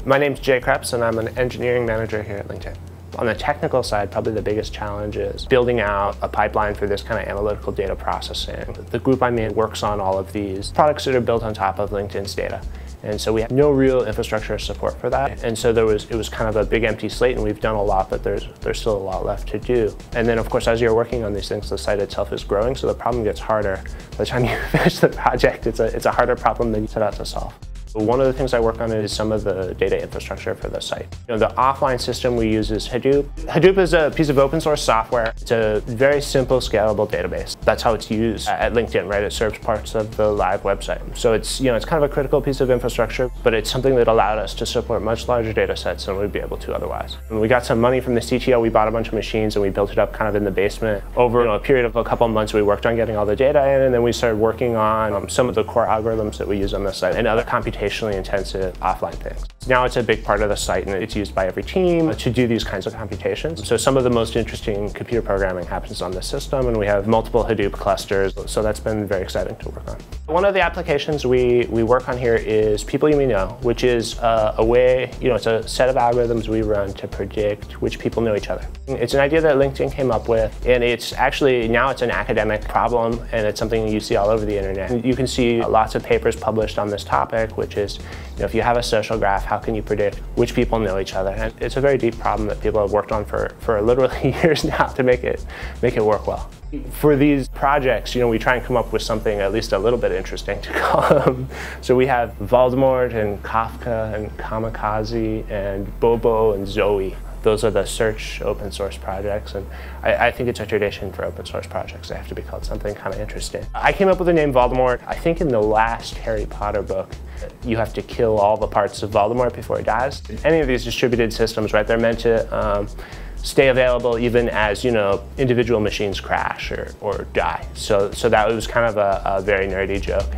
My name's Jay-kreps and I'm an engineering manager here at LinkedIn. On the technical side, probably the biggest challenge is building out a pipeline for this kind of analytical data processing. The group I'm in works on all of these products that are built on top of LinkedIn's data. And so we have no real infrastructure support for that. And so it was kind of a big empty slate, and we've done a lot, but there's still a lot left to do. And then of course, as you're working on these things, the site itself is growing, so the problem gets harder. By the time you finish the project, it's a harder problem than you set out to solve. One of the things I work on is some of the data infrastructure for the site. The offline system we use is Hadoop. Hadoop is a piece of open source software. It's a very simple, scalable database. That's how it's used at LinkedIn, right? It serves parts of the live website. So it's kind of a critical piece of infrastructure, but it's something that allowed us to support much larger data sets than we'd be able to otherwise. When we got some money from the CTO, we bought a bunch of machines and we built it up kind of in the basement. Over a period of a couple of months, we worked on getting all the data in, and then we started working on some of the core algorithms that we use on the site and other computationally intensive offline things. Now it's a big part of the site and it's used by every team to do these kinds of computations. So some of the most interesting computer programming happens on this system, and we have multiple Hadoop clusters, so that's been very exciting to work on. One of the applications we work on here is People You May Know, which is a way, it's a set of algorithms we run to predict which people know each other. It's an idea that LinkedIn came up with, and it's actually, now it's an academic problem, and it's something you see all over the internet. You can see lots of papers published on this topic, which is, if you have a social graph, how can you predict which people know each other? And it's a very deep problem that people have worked on for literally years now to make it work well. For these projects, we try and come up with something at least a little bit interesting to call them. So we have Voldemort and Kafka and Kamikaze and Bobo and Zoe. Those are the search open source projects, and I think it's a tradition for open source projects. They have to be called something kind of interesting. I came up with the name Voldemort. I think in the last Harry Potter book, you have to kill all the parts of Voldemort before he dies. Any of these distributed systems, right, they're meant to stay available even as, individual machines crash or die. So that was kind of a very nerdy joke.